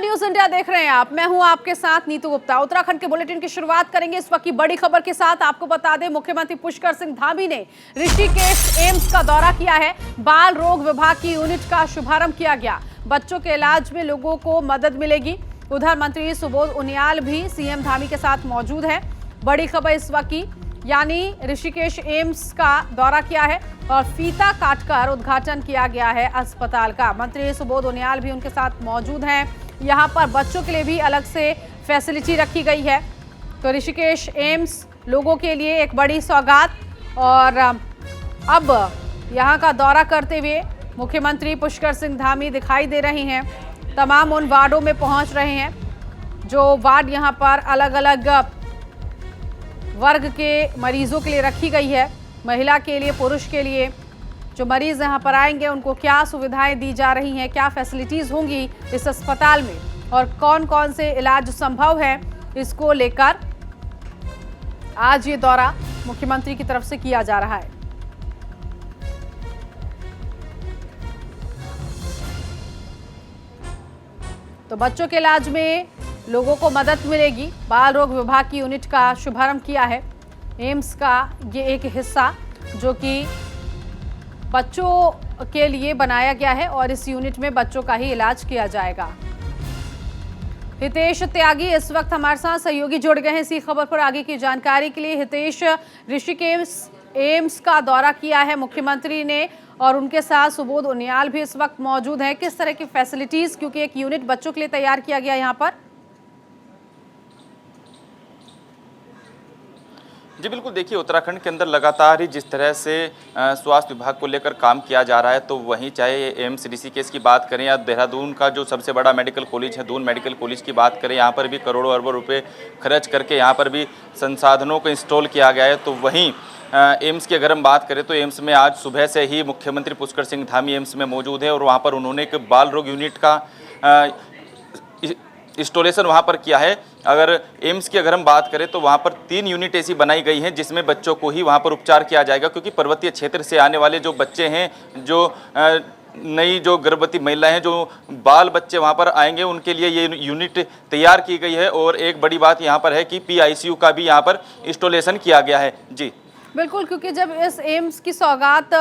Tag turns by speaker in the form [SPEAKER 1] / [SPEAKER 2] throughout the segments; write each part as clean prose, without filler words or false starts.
[SPEAKER 1] News India देख रहे हैं आप। मैं हूं आपके साथ नीतू गुप्ता। उत्तराखंड के बुलेटिन की शुरुआत करेंगे इस वक्त की बड़ी खबर के साथ। आपको बता दें, मुख्यमंत्री पुष्कर सिंह धामी ने ऋषिकेश एम्स का दौरा किया है। बाल रोग विभाग की यूनिट का शुभारंभ किया गया। बच्चों के इलाज में लोगों को मदद मिलेगी। उधर मंत्री सुबोध उनियाल भी सीएम धामी के साथ मौजूद है। बड़ी खबर इस वक्त की, यानी ऋषिकेश एम्स का दौरा किया है और फीता काटकर उद्घाटन किया गया है अस्पताल का। मंत्री सुबोध उनियाल भी उनके साथ मौजूद हैं। यहाँ पर बच्चों के लिए भी अलग से फैसिलिटी रखी गई है। तो ऋषिकेश एम्स लोगों के लिए एक बड़ी सौगात। और अब यहाँ का दौरा करते हुए मुख्यमंत्री पुष्कर सिंह धामी दिखाई दे रहे हैं। तमाम उन वार्डों में पहुँच रहे हैं जो वार्ड यहाँ पर अलग अलग वर्ग के मरीजों के लिए रखी गई है। महिला के लिए, पुरुष के लिए जो मरीज यहाँ पर आएंगे उनको क्या सुविधाएं दी जा रही हैं, क्या फैसिलिटीज होंगी इस अस्पताल में और कौन कौन से इलाज संभव है, इसको लेकर आज ये दौरा मुख्यमंत्री की तरफ से किया जा रहा है। तो बच्चों के इलाज में लोगों को मदद मिलेगी। बाल रोग विभाग की यूनिट का शुभारंभ किया है एम्स का ये एक हिस्सा, जो कि बच्चों के लिए बनाया गया है और इस यूनिट में बच्चों का ही इलाज किया जाएगा। हितेश त्यागी इस वक्त हमारे साथ सहयोगी जुड़ गए हैं इसी खबर पर आगे की जानकारी के लिए। हितेश, ऋषिकेश एम्स का दौरा किया है मुख्यमंत्री ने और उनके साथ सुबोध उनियाल भी इस वक्त मौजूद हैं। किस तरह की फैसिलिटीज, क्योंकि एक यूनिट बच्चों के लिए तैयार किया गया यहाँ पर?
[SPEAKER 2] जी बिल्कुल, देखिए उत्तराखंड के अंदर लगातार ही जिस तरह से स्वास्थ्य विभाग को लेकर काम किया जा रहा है, तो वहीं चाहे एम्स ऋषिकेश की बात करें या देहरादून का जो सबसे बड़ा मेडिकल कॉलेज है दून मेडिकल कॉलेज की बात करें, यहाँ पर भी करोड़ों अरबों रुपए खर्च करके यहाँ पर भी संसाधनों को इंस्टॉल किया गया है। तो वहीं एम्स की अगर हम बात करें तो एम्स में आज सुबह से ही मुख्यमंत्री पुष्कर सिंह धामी एम्स में मौजूद है और वहाँ पर उन्होंने एक बाल रोग यूनिट का इंस्टॉलेशन वहाँ पर किया है। अगर एम्स की अगर हम बात करें तो वहाँ पर 3 यूनिट ऐसी बनाई गई हैं जिसमें बच्चों को ही वहाँ पर उपचार किया जाएगा, क्योंकि पर्वतीय क्षेत्र से आने वाले जो बच्चे हैं, जो नई जो गर्भवती महिलाएं हैं, जो बाल बच्चे वहाँ पर आएंगे, उनके लिए ये यूनिट तैयार की गई है। और एक बड़ी बात यहाँ पर है कि PICU का भी यहाँ पर इंस्टॉलेशन किया गया है। जी
[SPEAKER 1] बिल्कुल, क्योंकि जब इस एम्स की सौगात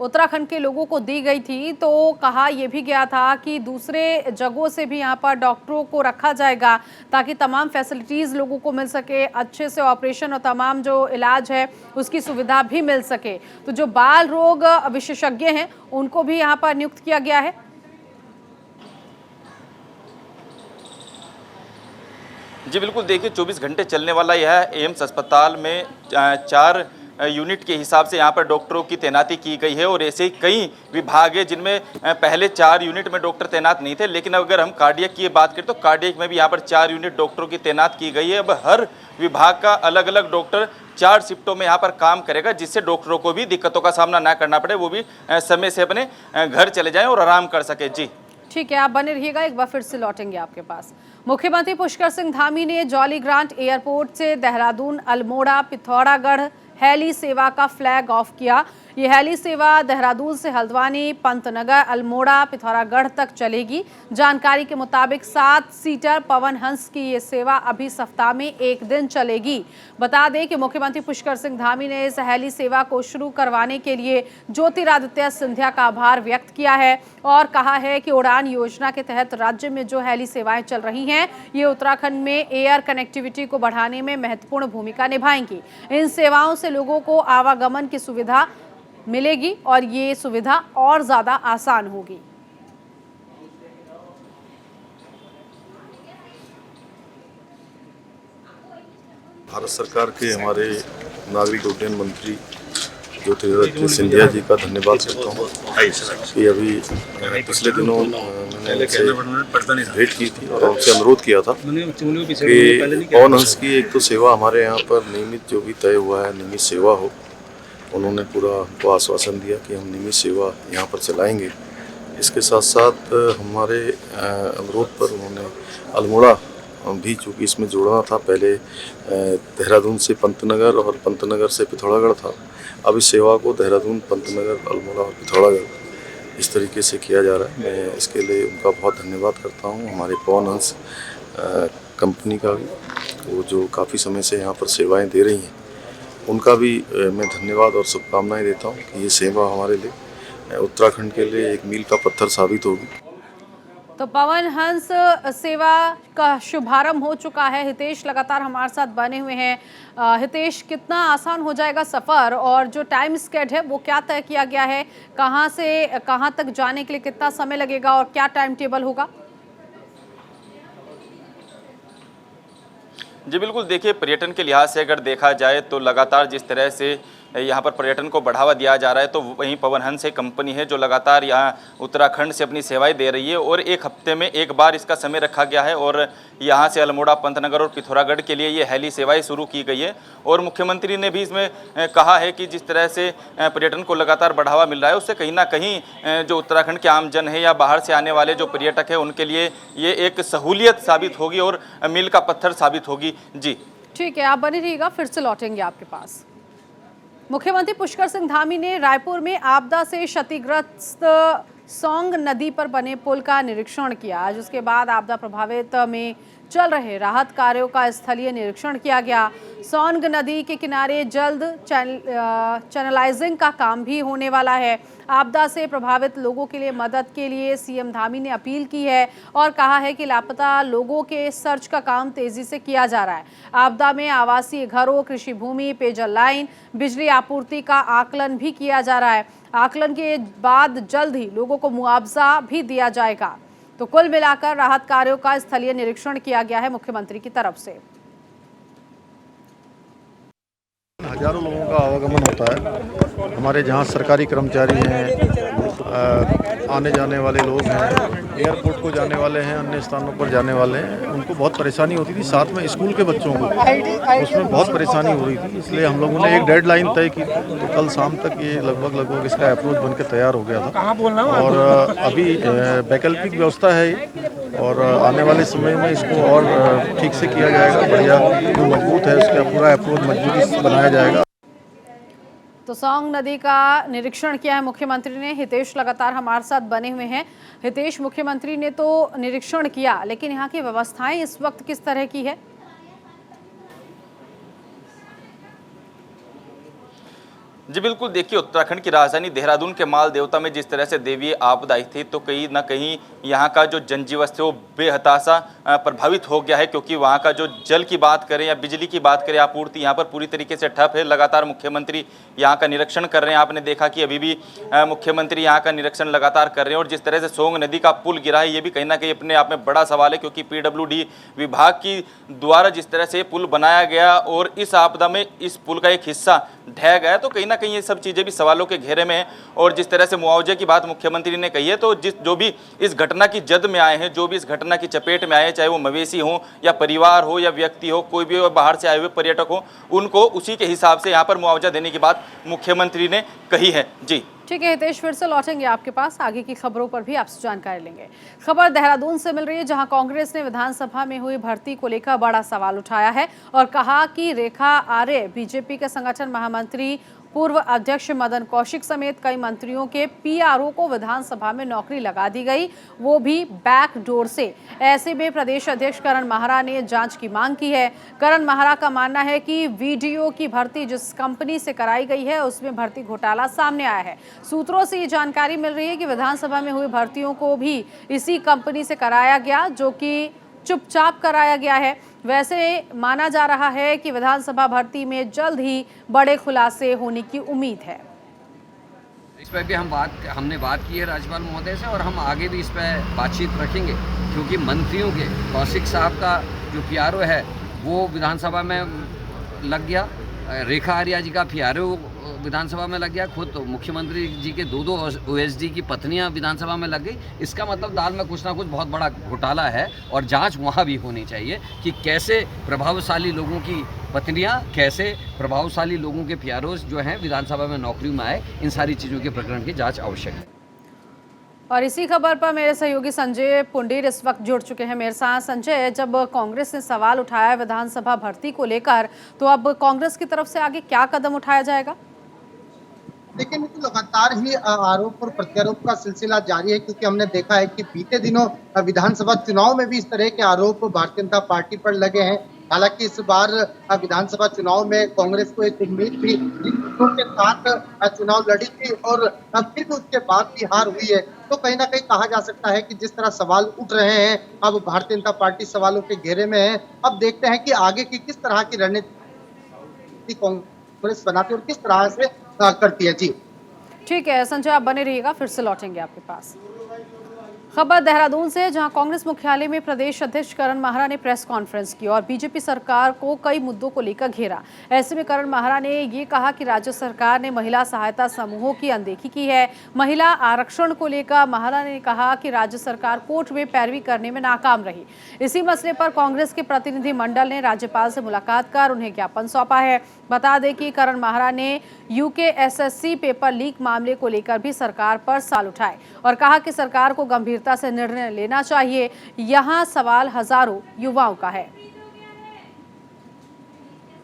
[SPEAKER 1] उत्तराखंड के लोगों को दी गई थी तो कहा यह भी गया था कि दूसरे जगहों से भी यहाँ पर डॉक्टरों को रखा जाएगा ताकि तमाम फैसिलिटीज़ लोगों को मिल सके, अच्छे से ऑपरेशन और तमाम जो इलाज है उसकी सुविधा भी मिल सके। तो जो बाल रोग विशेषज्ञ हैं उनको भी यहाँ पर नियुक्त किया गया है।
[SPEAKER 2] जी बिल्कुल, देखिए 24 घंटे चलने वाला यह एम्स अस्पताल में 4 यूनिट के हिसाब से यहाँ पर डॉक्टरों की तैनाती की गई है। और ऐसे ही कई विभाग है जिनमें पहले 4 यूनिट में डॉक्टर तैनात नहीं थे, लेकिन अगर हम कार्डियक की बात करें तो कार्डियक में भी यहाँ पर 4 यूनिट डॉक्टरों की तैनात की गई है। अब हर विभाग का अलग अलग डॉक्टर 4 शिफ्टों में यहाँ पर काम करेगा, जिससे डॉक्टरों को भी दिक्कतों का सामना ना करना पड़े, वो भी समय से अपने घर चले जाएँ और आराम कर सके। जी
[SPEAKER 1] ठीक है, आप बने रहिएगा, एक बार फिर से लौटेंगे आपके पास। मुख्यमंत्री पुष्कर सिंह धामी ने जॉली ग्रांट एयरपोर्ट से देहरादून, अल्मोड़ा, पिथौरागढ़ हेली सेवा का फ्लैग ऑफ किया। ये हेली सेवा देहरादून से हल्द्वानी, पंतनगर, अल्मोड़ा, पिथौरागढ़ तक चलेगी। जानकारी के मुताबिक 7 सीटर पवन हंस की ये सेवा अभी सप्ताह में 1 दिन चलेगी। बता दें कि मुख्यमंत्री पुष्कर सिंह धामी ने इस हेली सेवा को शुरू करवाने के लिए ज्योतिरादित्य सिंधिया का आभार व्यक्त किया है और कहा है कि उड़ान योजना के तहत राज्य में जो हेली सेवाएं चल रही हैं, ये उत्तराखंड में एयर कनेक्टिविटी को बढ़ाने में महत्वपूर्ण भूमिका निभाएंगी। इन सेवाओं से लोगों को आवागमन की सुविधा मिलेगी और ये सुविधा और ज्यादा आसान होगी।
[SPEAKER 3] भारत सरकार के हमारे नागरिक उड्डयन मंत्री ज्योतिरादित्य सिंधिया जी का धन्यवाद करता हूँ कि अभी पिछले दिनों मैंने उनसे भेंट की थी और उनसे अनुरोध किया था कि पवन हंस की एक तो सेवा हमारे यहाँ पर नियमित जो भी तय हुआ है नियमित सेवा हो। उन्होंने पूरा हमको आश्वासन दिया कि हम नियमित सेवा यहाँ पर चलाएंगे। इसके साथ साथ हमारे अनुरोध पर उन्होंने अल्मोड़ा भी, चूँकि इसमें जोड़ना था, पहले देहरादून से पंतनगर और पंतनगर से पिथौरागढ़ था, अब इस सेवा को देहरादून, पंतनगर, अल्मोड़ा और पिथौरागढ़ इस तरीके से किया जा रहा है। मैं इसके लिए उनका बहुत धन्यवाद करता हूँ। हमारे पवन हंस कंपनी का भी, वो जो काफ़ी समय से यहाँ पर सेवाएं दे रही हैं, उनका भी मैं धन्यवाद और शुभकामनाएं देता हूँ कि ये सेवा हमारे लिए उत्तराखंड के लिए एक मील का पत्थर साबित होगी।
[SPEAKER 1] तो पवन हंस सेवा का शुभारंभ हो चुका है। हितेश लगातार हमारे साथ बने हुए हैं। हितेश, कितना आसान हो जाएगा सफ़र और जो टाइम स्केड है वो क्या तय किया गया है? कहां से कहां तक जाने के लिए कितना समय लगेगा और क्या टाइम टेबल होगा?
[SPEAKER 2] जी बिल्कुल, देखिए पर्यटन के लिहाज से अगर देखा जाए तो लगातार जिस तरह से यहाँ पर पर्यटन को बढ़ावा दिया जा रहा है, तो वहीं पवन हंस एक कंपनी है जो लगातार यहाँ उत्तराखंड से अपनी सेवाएं दे रही है और एक हफ्ते में एक बार इसका समय रखा गया है और यहाँ से अल्मोड़ा, पंतनगर और पिथौरागढ़ के लिए ये हेली सेवाएं शुरू की गई है। और मुख्यमंत्री ने भी इसमें कहा है कि जिस तरह से पर्यटन को लगातार बढ़ावा मिल रहा है, उससे कहीं ना कहीं जो उत्तराखंड के आमजन है या बाहर से आने वाले जो पर्यटक है उनके लिए ये एक सहूलियत साबित होगी और मील का पत्थर साबित होगी। जी
[SPEAKER 1] ठीक है, आप बने रहिएगा, फिर से लौटेंगे आपके पास। मुख्यमंत्री पुष्कर सिंह धामी ने रायपुर में आपदा से क्षतिग्रस्त सौंग नदी पर बने पुल का निरीक्षण किया। आज उसके बाद आपदा प्रभावित में चल रहे राहत कार्यों का स्थलीय निरीक्षण किया गया। सौंग नदी के किनारे जल्द चैनलाइजिंग का काम भी होने वाला है। आपदा से प्रभावित लोगों के लिए मदद के लिए सीएम धामी ने अपील की है और कहा है कि लापता लोगों के सर्च का काम तेजी से किया जा रहा है। आपदा में आवासीय घरों, कृषि भूमि, पेयजल लाइन, बिजली आपूर्ति का आकलन भी किया जा रहा है। आकलन के बाद जल्द ही लोगों को मुआवजा भी दिया जाएगा। तो कुल मिलाकर राहत कार्यों का स्थलीय निरीक्षण किया गया है मुख्यमंत्री की तरफ से।
[SPEAKER 4] हजारों लोगों का आवागमन होता है। हमारे जहाँ सरकारी कर्मचारी हैं, आने जाने वाले लोग हैं, एयरपोर्ट को जाने वाले हैं, अन्य स्थानों पर जाने वाले हैं, उनको बहुत परेशानी होती थी। साथ में स्कूल के बच्चों को उसमें बहुत परेशानी हो रही थी। इसलिए हम लोगों ने एक डेडलाइन तय की, तो कल शाम तक ये लगभग इसका अप्रोच बनकर तैयार हो गया था और अभी वैकल्पिक व्यवस्था है और आने वाले समय में इसको और ठीक से किया जाएगा। बढ़िया जो मजबूत है उसका पूरा अप्रोच मजबूती से बनाया जाएगा।
[SPEAKER 1] तो सौंग नदी का निरीक्षण किया है मुख्यमंत्री ने। हितेश लगातार हमारे साथ बने हुए हैं। हितेश, मुख्यमंत्री ने तो निरीक्षण किया, लेकिन यहाँ की व्यवस्थाएं इस वक्त किस तरह की है?
[SPEAKER 2] जी बिल्कुल, देखिए उत्तराखंड की राजधानी देहरादून के माल देवता में जिस तरह से देवीय आपदा आई थी, तो कहीं ना कहीं यहाँ का जो जनजीवन है वो बेहताशा प्रभावित हो गया है, क्योंकि वहाँ का जो जल की बात करें या बिजली की बात करें, आपूर्ति यहाँ पर पूरी तरीके से ठप है। लगातार मुख्यमंत्री यहाँ का निरीक्षण कर रहे हैं। आपने देखा कि अभी भी मुख्यमंत्री यहाँ का निरीक्षण लगातार कर रहे हैं और जिस तरह से सोंग नदी का पुल गिरा है, ये भी कहीं ना कहीं अपने आप में बड़ा सवाल है, क्योंकि PWD विभाग की द्वारा जिस तरह से पुल बनाया गया और इस आपदा में इस पुल का एक हिस्सा ढह गया, तो कहीं ना कहीं ये सब चीज़ें भी सवालों के घेरे में हैं। और जिस तरह से मुआवजे की बात मुख्यमंत्री ने कही है, तो जो भी इस घटना की जद में आए हैं, जो भी इस घटना की चपेट में आए हैं, चाहे वो मवेशी हो या परिवार हो या व्यक्ति हो, कोई भी बाहर से आए हुए पर्यटक हो, उनको उसी के हिसाब से यहाँ पर मुआवजा देने की बात मुख्यमंत्री ने कही है। जी
[SPEAKER 1] ठीक है हितेश, फिर से लौटेंगे आपके पास, आगे की खबरों पर भी आपसे जानकारी लेंगे। खबर देहरादून से मिल रही है, जहां कांग्रेस ने विधानसभा में हुई भर्ती को लेकर बड़ा सवाल उठाया है और कहा कि रेखा आर्य, बीजेपी के संगठन महामंत्री, पूर्व अध्यक्ष मदन कौशिक समेत कई मंत्रियों के PRO को विधानसभा में नौकरी लगा दी गई, वो भी बैक डोर से। ऐसे में प्रदेश अध्यक्ष करण माहरा ने जांच की मांग की है। करण माहरा का मानना है कि VDO की भर्ती जिस कंपनी से कराई गई है उसमें भर्ती घोटाला सामने आया है। सूत्रों से ये जानकारी मिल रही है कि विधानसभा में हुई भर्तियों को भी इसी कंपनी से कराया गया, जो कि चुपचाप कराया गया है। वैसे माना जा रहा है कि विधानसभा भर्ती में जल्द ही बड़े खुलासे होने की उम्मीद है।
[SPEAKER 5] इस पर भी हमने बात की है राज्यपाल महोदय से और हम आगे भी इस पर बातचीत रखेंगे, क्योंकि मंत्रियों के कौशिक साहब का जो PRO है वो विधानसभा में लग गया, रेखा आर्या जी का PRO विधानसभा में लग गया, खुद तो मुख्यमंत्री जी के दो OSD की पत्नियां विधानसभा में लग गई। इसका मतलब दाल में कुछ ना कुछ बहुत बड़ा घोटाला है और जांच वहां भी होनी चाहिए कि कैसे प्रभावशाली लोगों की पत्नियां, कैसे प्रभावशाली लोगों के PROs जो हैं विधानसभा में नौकरी में आए। इन सारी चीज़ों के प्रकरण की जाँच आवश्यक है।
[SPEAKER 1] और इसी खबर पर मेरे सहयोगी संजय पुंडीर इस वक्त जुड़ चुके हैं मेरे साथ। संजय, जब कांग्रेस ने सवाल उठाया विधानसभा भर्ती को लेकर, तो अब कांग्रेस की तरफ से आगे क्या कदम उठाया जाएगा?
[SPEAKER 6] लेकिन ये लगातार ही आरोप और प्रत्यारोप का सिलसिला जारी है, क्योंकि हमने देखा है कि बीते दिनों विधानसभा चुनाव में भी इस तरह के आरोप भारतीय जनता पार्टी पर लगे हैं। हालांकि इस बार विधानसभा चुनाव में कांग्रेस को एक उम्मीद थी, जिन मुद्दों के साथ चुनाव लड़ी थी और फिर भी उसके बाद भी हार हुई है। तो कहीं ना कहीं कहा जा सकता है कि जिस तरह सवाल उठ रहे हैं, अब भारतीय जनता पार्टी सवालों के घेरे में है। अब देखते हैं कि आगे की किस तरह की रणनीति कांग्रेस बनाती है और किस तरह से करती है। जी
[SPEAKER 1] ठीक है संजय, आप बने रहिएगा, फिर से लौटेंगे आपके पास। खबर देहरादून से, जहां कांग्रेस मुख्यालय में प्रदेश अध्यक्ष करण माहरा ने प्रेस कॉन्फ्रेंस की और बीजेपी सरकार को कई मुद्दों को लेकर घेरा। ऐसे में करण माहरा ने ये कहा कि राज्य सरकार ने महिला सहायता समूहों की अनदेखी की है। महिला आरक्षण को लेकर माहरा ने कहा कि राज्य सरकार कोर्ट में पैरवी करने में नाकाम रही। इसी मसले पर कांग्रेस के प्रतिनिधि मंडल ने राज्यपाल से मुलाकात कर उन्हें ज्ञापन सौंपा है। बता दें कि करण माहरा ने यूकेएसएससी पेपर लीक मामले को लेकर भी सरकार पर सवाल उठाए और कहा कि सरकार को गंभीरता से निर्णय लेना चाहिए। यहाँ सवाल हजारों युवाओं का है।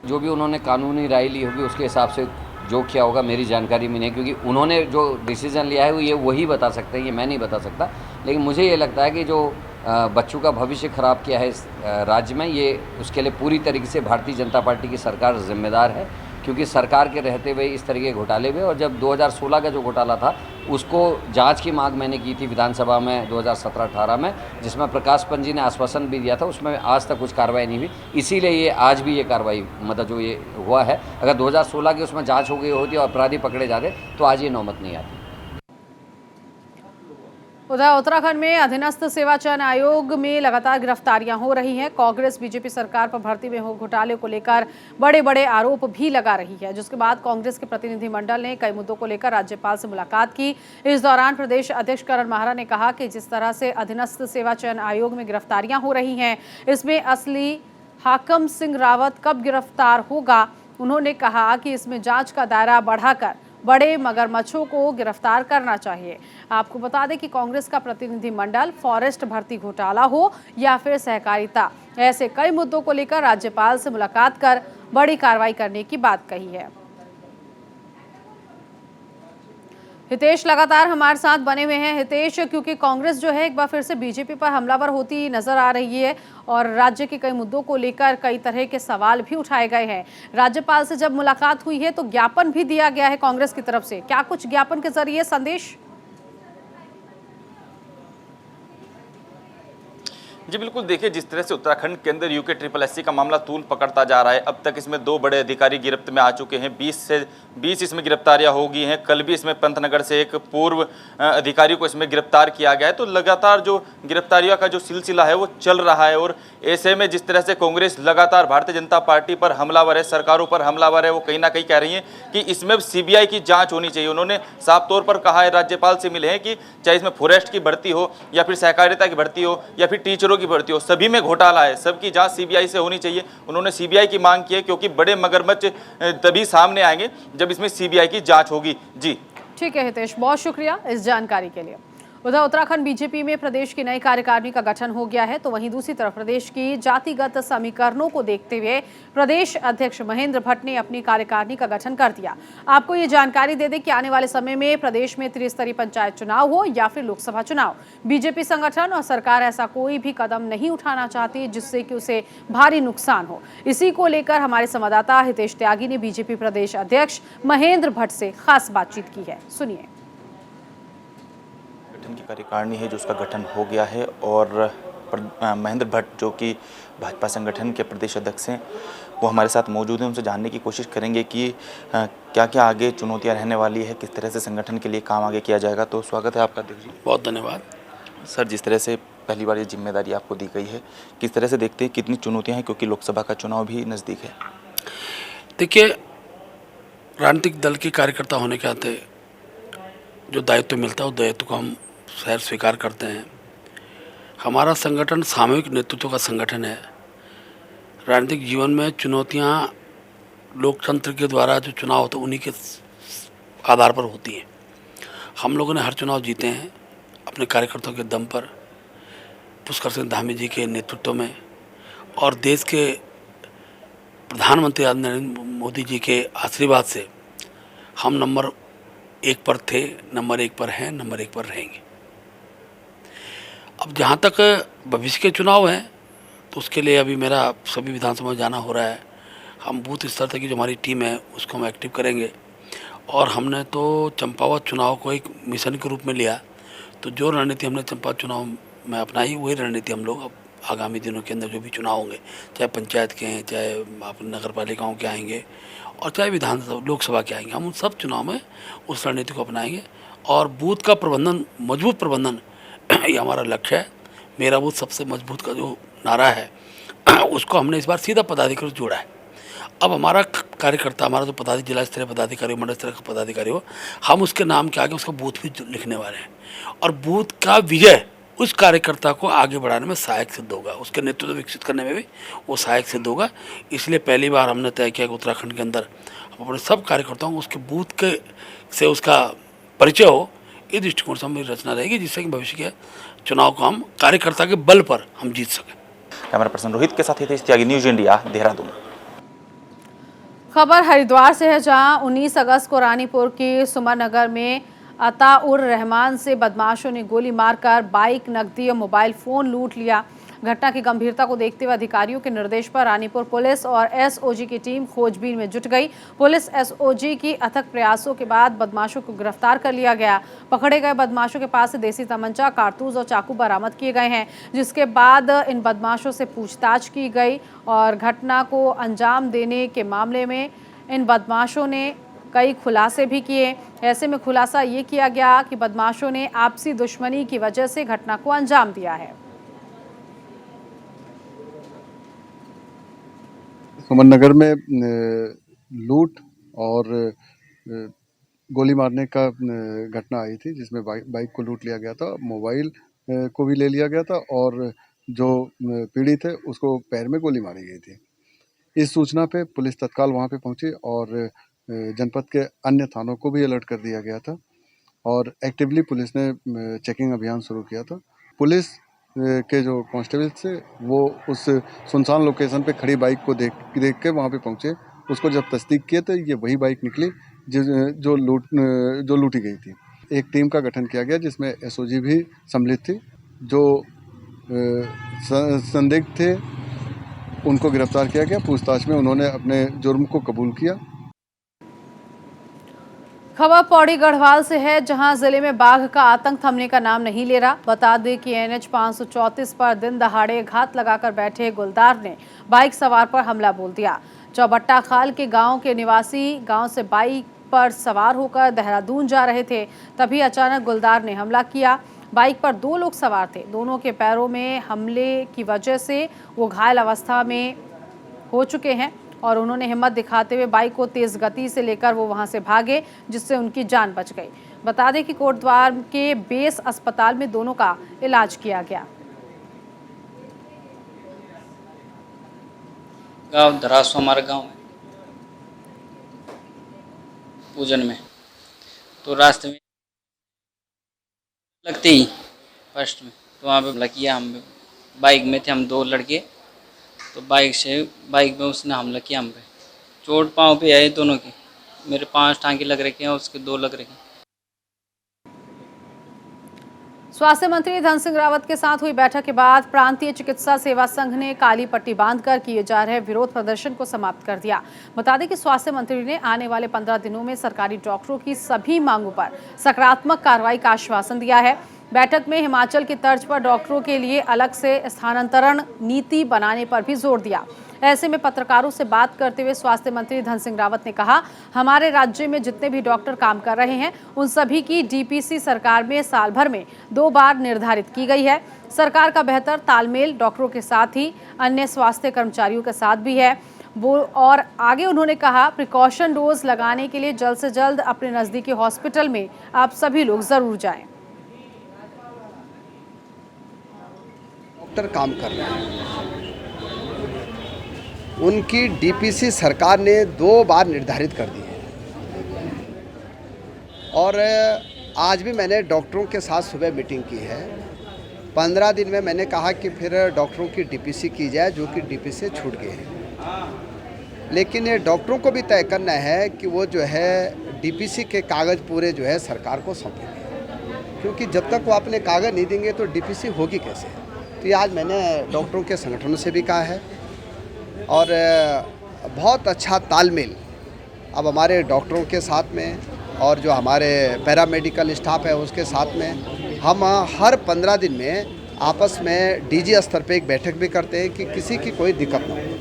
[SPEAKER 5] जो भी उन्होंने कानूनी राय ली होगी उसके हिसाब से जो किया होगा मेरी जानकारी में नहीं, क्योंकि उन्होंने जो डिसीजन लिया है वो ये वही बता सकते हैं, ये मैं नहीं बता सकता। लेकिन मुझे ये लगता है कि जो बच्चों का भविष्य खराब किया है इस राज्य में, ये उसके लिए पूरी तरीके से भारतीय जनता पार्टी की सरकार जिम्मेदार है, क्योंकि सरकार के रहते हुए इस तरह के घोटाले हुए। और जब 2016 का जो घोटाला था उसको जांच की मांग मैंने की थी विधानसभा में 2017-18 में, जिसमें प्रकाश पंत जी ने आश्वासन भी दिया था, उसमें आज तक कुछ कार्रवाई नहीं हुई। इसीलिए ये आज भी ये कार्रवाई मतलब जो ये हुआ है, अगर 2016 की उसमें जाँच हो गई होती और अपराधी पकड़े जाते तो आज ये नौबत नहीं आती।
[SPEAKER 1] उधर उत्तराखंड में अधीनस्थ सेवा चयन आयोग में लगातार गिरफ्तारियां हो रही हैं। कांग्रेस बीजेपी सरकार पर भर्ती में हो घोटाले को लेकर बड़े बड़े आरोप भी लगा रही है, जिसके बाद कांग्रेस के प्रतिनिधि मंडल ने कई मुद्दों को लेकर राज्यपाल से मुलाकात की। इस दौरान प्रदेश अध्यक्ष करण माहरा ने कहा कि जिस तरह से अधीनस्थ सेवा चयन आयोग में गिरफ्तारियां हो रही हैं, इसमें असली हाकम सिंह रावत कब गिरफ्तार होगा। उन्होंने कहा कि इसमें जांच का दायरा बढ़ाकर बड़े मगरमच्छों को गिरफ्तार करना चाहिए। आपको बता दें कि कांग्रेस का प्रतिनिधि मंडल फॉरेस्ट भर्ती घोटाला हो या फिर सहकारिता, ऐसे कई मुद्दों को लेकर राज्यपाल से मुलाकात कर बड़ी कार्रवाई करने की बात कही है। हितेश लगातार हमारे साथ बने हुए हैं। हितेश, क्योंकि कांग्रेस जो है एक बार फिर से बीजेपी पर हमलावर होती नजर आ रही है और राज्य के कई मुद्दों को लेकर कई तरह के सवाल भी उठाए गए हैं। राज्यपाल से जब मुलाकात हुई है तो ज्ञापन भी दिया गया है कांग्रेस की तरफ से, क्या कुछ ज्ञापन के जरिए संदेश?
[SPEAKER 2] जी बिल्कुल, देखिए जिस तरह से उत्तराखंड के अंदर यूके का मामला तूल पकड़ता जा रहा है, अब तक इसमें 2 बड़े अधिकारी गिरफ्त में आ चुके हैं। 20 इसमें गिरफ्तारियां हो गई हैं। कल भी इसमें पंतनगर से एक पूर्व अधिकारी को इसमें गिरफ्तार किया गया है। तो लगातार जो गिरफ्तारियों का जो सिलसिला है वो चल रहा है और ऐसे में जिस तरह से कांग्रेस लगातार भारतीय जनता पार्टी पर हमलावर है, सरकारों पर हमलावर है, वो कहीं ना कहीं कह रही है कि इसमें सीबीआई की जाँच होनी चाहिए। उन्होंने साफ तौर पर कहा है, राज्यपाल से मिले हैं, कि चाहे इसमें फॉरेस्ट की भर्ती हो या फिर सहकारिता की भर्ती हो या फिर टीचरों की भर्ती हो, सभी में घोटाला है, सबकी जांच सीबीआई से होनी चाहिए। उन्होंने सीबीआई की मांग की है, क्योंकि बड़े मगरमच्छ तभी सामने आएंगे जब इसमें सीबीआई की जांच होगी। जी
[SPEAKER 1] ठीक है हितेश, बहुत शुक्रिया इस जानकारी के लिए। उधर उत्तराखंड बीजेपी में प्रदेश की नई कार्यकारिणी का गठन हो गया है, तो वहीं दूसरी तरफ प्रदेश की जातिगत समीकरणों को देखते हुए प्रदेश अध्यक्ष महेंद्र भट्ट ने अपनी कार्यकारिणी का गठन कर दिया। आपको ये जानकारी दे दें कि आने वाले समय में प्रदेश में त्रिस्तरीय पंचायत चुनाव हो या फिर लोकसभा चुनाव, बीजेपी संगठन और सरकार ऐसा कोई भी कदम नहीं उठाना चाहती जिससे कि उसे भारी नुकसान हो। इसी को लेकर हमारे संवाददाता हितेश त्यागी ने बीजेपी प्रदेश अध्यक्ष महेंद्र भट्ट से खास बातचीत की है, सुनिए।
[SPEAKER 2] की कार्यकारिणी है जो उसका गठन हो गया है और महेंद्र भट्ट जो कि भाजपा संगठन के प्रदेश अध्यक्ष हैं वो हमारे साथ मौजूद हैं। उनसे जानने की कोशिश करेंगे कि क्या क्या आगे चुनौतियां रहने वाली है, किस तरह से संगठन के लिए काम आगे किया जाएगा। तो स्वागत है आपका अध्यक्ष जी।
[SPEAKER 7] बहुत धन्यवाद
[SPEAKER 2] सर। जिस तरह से पहली बार ये जिम्मेदारी आपको दी गई है, किस तरह से देखते हैं, कितनी चुनौतियाँ हैं, क्योंकि लोकसभा का चुनाव भी नज़दीक है।
[SPEAKER 7] देखिए, राजनीतिक दल के कार्यकर्ता होने के नाते जो दायित्व मिलता है उस दायित्व को हम खैर स्वीकार करते हैं। हमारा संगठन सामूहिक नेतृत्व का संगठन है। राजनीतिक जीवन में चुनौतियां लोकतंत्र के द्वारा जो चुनाव होते हैं उन्हीं के आधार पर होती हैं। हम लोगों ने हर चुनाव जीते हैं अपने कार्यकर्ताओं के दम पर, पुष्कर सिंह धामी जी के नेतृत्व में, और देश के प्रधानमंत्री नरेंद्र मोदी जी के आशीर्वाद से हम नंबर 1 पर थे, नंबर 1 पर हैं, नंबर 1 पर रहेंगे। अब जहाँ तक भविष्य के चुनाव हैं तो उसके लिए अभी मेरा सभी विधानसभा में जाना हो रहा है। हम बूथ स्तर तक की जो हमारी टीम है उसको हम एक्टिव करेंगे और हमने तो चंपावत चुनाव को एक मिशन के रूप में लिया। तो जो रणनीति हमने चंपावत चुनाव में अपनाई वही रणनीति हम लोग अब आगामी दिनों के अंदर जो भी चुनाव होंगे, चाहे पंचायत के हैं, चाहे आप नगर पालिकाओं के आएंगे और चाहे विधानसभा लोकसभा के आएंगे, हम उन सब चुनाव में उस रणनीति को अपनाएंगे और बूथ का प्रबंधन, मजबूत प्रबंधन ये हमारा लक्ष्य है। मेरा बूथ सबसे मजबूत का जो नारा है उसको हमने इस बार सीधा पदाधिकारी से जोड़ा है। अब हमारा कार्यकर्ता, हमारा जो पदाधिकारी, जिला स्तरीय पदाधिकारी, मंडल स्तरीय का पदाधिकारी हो, हम उसके नाम के आगे उसका बूथ भी लिखने वाले हैं और बूथ का विजय उस कार्यकर्ता को आगे बढ़ाने में सहायक सिद्ध होगा, उसके नेतृत्व विकसित करने में भी वो सहायक सिद्ध होगा। इसलिए पहली बार हमने तय किया कि उत्तराखंड के अंदर हम अपने सब कार्यकर्ताओं को उसके बूथ के से उसका परिचय हो, इस दृष्टिकोण से हमारी रचना रहेगी जिससे कि भविष्य के चुनाव को हम कार्यकर्ता के बल पर हम जीत सकें।
[SPEAKER 2] कैमरा पर्सन रोहित के साथ ही थे त्यागी, न्यूज इंडिया, देहरादून।
[SPEAKER 1] खबर हरिद्वार से है, जहां 19 अगस्त को रानीपुर के सुमरनगर में अताउर रहमान से बदमाशों ने गोली मारकर बाइक, नकदी और मोबाइल फोन लूट लिया। घटना की गंभीरता को देखते हुए अधिकारियों के निर्देश पर रानीपुर पुलिस और एसओजी की टीम खोजबीन में जुट गई। पुलिस एसओजी की अथक प्रयासों के बाद बदमाशों को गिरफ्तार कर लिया गया। पकड़े गए बदमाशों के पास से देसी तमंचा, कारतूस और चाकू बरामद किए गए हैं, जिसके बाद इन बदमाशों से पूछताछ की गई और घटना को अंजाम देने के मामले में इन बदमाशों ने कई खुलासे भी किए। ऐसे में खुलासा ये किया गया कि बदमाशों ने आपसी दुश्मनी की वजह से घटना को अंजाम दिया है।
[SPEAKER 4] सुमरनगर में लूट और गोली मारने का घटना आई थी, जिसमें बाइक को लूट लिया गया था, मोबाइल को भी ले लिया गया था और जो पीड़ित है उसको पैर में गोली मारी गई थी। इस सूचना पे पुलिस तत्काल वहां पे पहुंची और जनपद के अन्य थानों को भी अलर्ट कर दिया गया था और एक्टिवली पुलिस ने चेकिंग अभियान शुरू किया था। पुलिस के जो कांस्टेबल थे वो उस सुनसान लोकेशन पे खड़ी बाइक को देख के वहाँ पे पहुँचे। उसको जब तस्दीक किए तो ये वही बाइक निकली जो लूटी गई थी। एक टीम का गठन किया गया जिसमें एसओजी भी सम्मिलित थी। जो संदिग्ध थे उनको गिरफ्तार किया गया। पूछताछ में उन्होंने अपने जुर्म को कबूल किया।
[SPEAKER 1] खबर पौड़ी गढ़वाल से है, जहां जिले में बाघ का आतंक थमने का नाम नहीं ले रहा। बता दें कि NH 534 पर दिन दहाड़े घात लगाकर बैठे गुलदार ने बाइक सवार पर हमला बोल दिया। चौबट्टा खाल के गांव के निवासी गांव से बाइक पर सवार होकर देहरादून जा रहे थे, तभी अचानक गुलदार ने हमला किया। बाइक पर 2 लोग सवार थे, दोनों के पैरों में हमले की वजह से वो घायल अवस्था में हो चुके हैं और उन्होंने हिम्मत दिखाते हुए बाइक को तेज गति से लेकर वो वहां से भागे, जिससे उनकी जान बच गई। बता दें कि कोटद्वार के बेस अस्पताल में दोनों का इलाज किया गया।
[SPEAKER 8] गांव धरासो हमारा गांव है, पूजन में। तो रास्ते में लगते ही फर्स्ट में तो वहाँ पे लकिया, हम बाइक में थे, हम 2 लड़के। तो बाइक में उसने हमला किया हम पे। चोट पाँव पे है दोनों की। मेरे 5 टांके लग रखे हैं, उसके 2 लग रखे हैं।
[SPEAKER 1] स्वास्थ्य मंत्री धन सिंह रावत के साथ हुई बैठक के बाद प्रांतीय चिकित्सा सेवा संघ ने काली पट्टी बांधकर किए जा रहे विरोध प्रदर्शन को समाप्त कर दिया। बता दें कि स्वास्थ्य मंत्री ने आने वाले 15 दिनों में सरकारी डॉक्टरों की सभी मांगों पर सकारात्मक कार्रवाई का आश्वासन दिया है। बैठक में हिमाचल की तर्ज पर डॉक्टरों के लिए अलग से स्थानांतरण नीति बनाने पर भी जोर दिया। ऐसे में पत्रकारों से बात करते हुए स्वास्थ्य मंत्री धन सिंह रावत ने कहा, हमारे राज्य में जितने भी डॉक्टर काम कर रहे हैं उन सभी की डीपीसी सरकार में साल भर में 2 बार निर्धारित की गई है। सरकार का बेहतर तालमेल डॉक्टरों के साथ ही अन्य स्वास्थ्य कर्मचारियों के साथ भी है। वो और आगे उन्होंने कहा, प्रिकॉशन डोज लगाने के लिए जल्द से जल्द अपने नज़दीकी हॉस्पिटल में आप सभी लोग ज़रूर जाएं।
[SPEAKER 9] डॉक्टर काम कर रहे हैं, उनकी डीपीसी सरकार ने 2 बार निर्धारित कर दी है और आज भी मैंने डॉक्टरों के साथ सुबह मीटिंग की है। 15 दिन में मैंने कहा कि फिर डॉक्टरों की डीपीसी की जाए जो कि डीपीसी छूट गए हैं लेकिन ये डॉक्टरों को भी तय करना है कि वो जो है डीपीसी के कागज़ पूरे जो है सरकार को सौंपेंगे, क्योंकि जब तक वो अपने कागज़ नहीं देंगे तो डीपीसी होगी कैसे। तो ये आज मैंने डॉक्टरों के संगठनों से भी कहा है और बहुत अच्छा तालमेल अब हमारे डॉक्टरों के साथ में और जो हमारे पैरामेडिकल स्टाफ है उसके साथ में हम हर 15 दिन में आपस में डीजी स्तर पे एक बैठक भी करते हैं कि किसी की कोई दिक्कत ना हो।